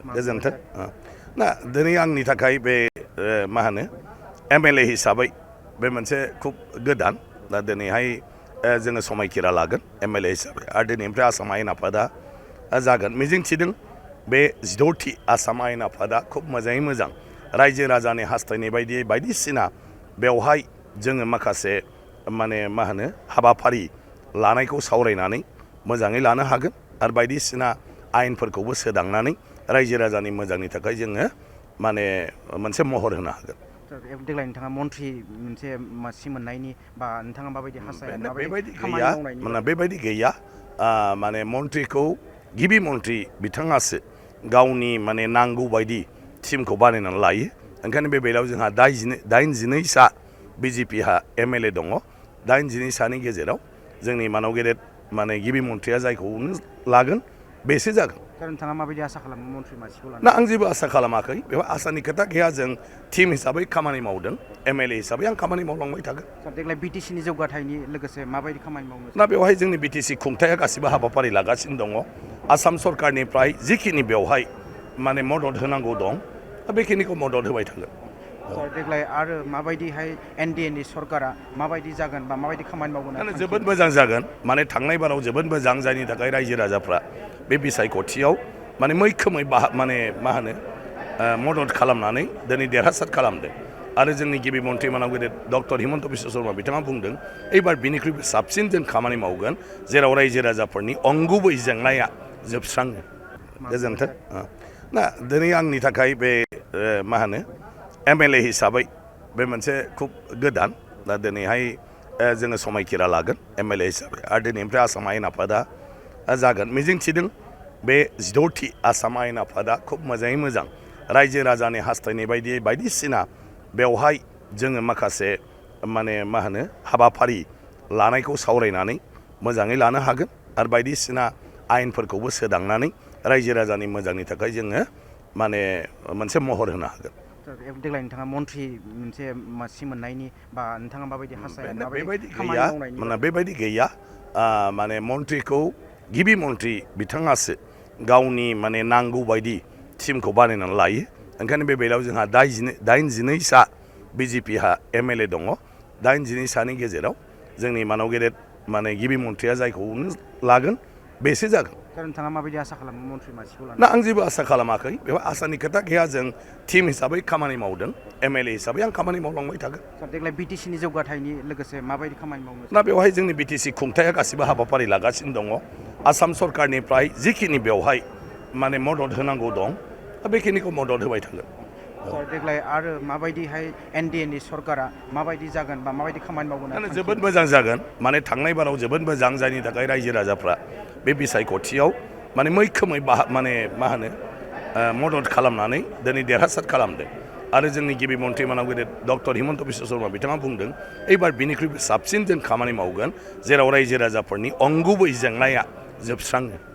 गोजोन्थों ना दिनै आंनि थाखाय बे मा होनो MLA हिसाबै बे मोनसे खुब गोदान दा दिनैहाय जोङो समायखिरा लागोन MLA हिसाबै आरो दिनैनिफ्राय आसाम आयेन आफादा जागोन मिजिंथिदों बे 16थि आसाम आयेन आफादा खुब मोजाङै मोजां रायजो राजानि हास्थायनाय बायदियै बायदिसिना बेवहाय जोङो माखासे माने मा होनो हाबाफारि लानायखौ सावरायनानै मोजाङै लानो हागोन आरो बायदिसिना आयेनफोरखौबो सोदांनानै रायजो राजानि मोजांनि थाखाय जोङो माने मोनसे महर होनो हागोन। देग्लाय नोंथाङा मन्त्रि मोनसे मासि मोननायनि बा नोंथाङा माबायदि हास्थायनाय बेबायदि गैया माने बेबायदि गैया माने मन्त्रिखौ गिबि मन्त्रि बिथाङासो गावनि माने नांगौ बायदि टिमखौ बानायनानै लायो ओंखायनो बे बेलायाव जोंहा 82सा BJPहा MLA दङ 82 सानि गेजेराव जोंनि मानाव गेदेर माने गिबि मन्थ्रिया जायखौनो लागोन बेसो जागोन। नोंथाङा माबायदि आसा खालामो मन्त्रि मासिखौ लानानै? ना आं जेबो आसा खालामाखै बेवहाय आसानि खोथा गैया जों टिम हिसाबै खामानि मावदों MLA हिसाबै आं खामानि मावलांबाय थागोन। देग्लाय BTCनि जौगाथायनि लोगोसे माबायदि खामानि मावनो? ना बेवहाय जोंनि BTC खुंथाया गासिबो हाबाफारि लागासिनो दङ आसाम सरकारनिफ्राय जिखिनि बेवहाय माने मदद होनांगौ दं बेखिनिखौ मदद होबाय थागोन। देग्लाय आरो माबायदिहाय NDAनि सरकारा माबायदि जागोन बा माबायदि खामानि मावगोन? जोबोद मोजां जागोन माने थांनाय बाराव जोबोद मोजां जायनि थाखाय रायजो राजाफ्रा बे बिसायख'थियाव माने मैखोमै माने मा होनो मदद खालामनानै दिनै देरहासार खालामदों आरो जोंनि गिबि मन्त्रि मानाव गेदेर डक्टर हिमन्त बिश्व शर्मा बिथाङा बुंदों एबार बिनिख्रुइबो साबसिन जों खामानि मावगोन जेराव रायजो राजाफोरनि अंगुबै जेंनाया जोबस्राङो। गोजोन्थों ना दिनै आंनि थाखाय बे मा होनो MLA हिसाबै बे मोनसे खुब गोदान दा दिनैहाय जोङो समायखिरा लागोन MLA हिसाबै आरो दिनैनिफ्राय आसाम आयेन आफादा जागोन मिजिंथिदों बे 16थि आसाम आयेन आफादा खुब मोजाङै मोजां रायजो राजानि हास्थायनाय बायदियै बायदिसिना बेवहाय जोङो माखासे माने मा होनो हाबाफारि लानायखौ सावरायनानै मोजाङै लानो हागोन आरो बायदिसिना आयेनफोरखौबो सोदांनानै रायजो राजानि मोजांनि थाखाय जोङो माने मोनसे महर होनो हागोन। देग्लाय नोंथाङा मन्त्रि मोनसे मासि मोननायनि बा नोंथाङा माबायदि हास्थायनाय? बेबायदि गैया माने बेबायदि गैया माने मन्त्रिखौ गिबि मन्त्रि बिथाङासो गावनि माने नांगौ बायदि टिमखौ बानायनानै लायो ओंखायनो बे बेलायाव जोंहा 82सा BJPहा MLA दङ 82 सानि गेजेराव जोंनि मानाव गेदेर माने गिबि मन्थ्रिया जायखौनो लागोन बेसो जागोन। नोंथाङा माबायदि आसा खालामो मन्त्रि मासिखौ लानानै? ना आं जेबो आसा खालामाखै बेवहाय आसानि खोथा गैया जों टिम हिसाबै खामानि मावदों MLA हिसाबै आं खामानि मावलांबाय थागोन। देग्लाय BTCनि जौगाथायनि लोगोसे माबायदि खामानि मावनो? ना बेवहाय जोंनि BTC खुंथाया गासिबो हाबाफारि लागासिनो दङ आसाम सरकारनिफ्राय जिखिनि बेवहाय माने मदद होनांगौ दं बेखिनिखौ मदद होबाय थागोन। देग्लाय आरो माबायदिहाय NDAनि सरकारा माबायदि जागोन बा माबायदि खामानि मावगोन? जोबोद मोजां जागोन माने थांनाय बाराव जोबोद मोजां जायनि थाखाय रायजो राजाफ्रा बे बिसायख'थियाव माने मैखोमै माने मा होनो मदद खालामनानै दिनै देरहासार खालामदों आरो जोंनि गिबि मन्त्रि मानाव गेदेर डक्टर हिमन्त बिश्व शर्मा बिथाङा बुंदों एबार बिनिख्रुइबो साबसिन जों खामानि मावगोन जेराव रायजो राजाफोरनि अंगुबै जेंनाया जोबस्राङो।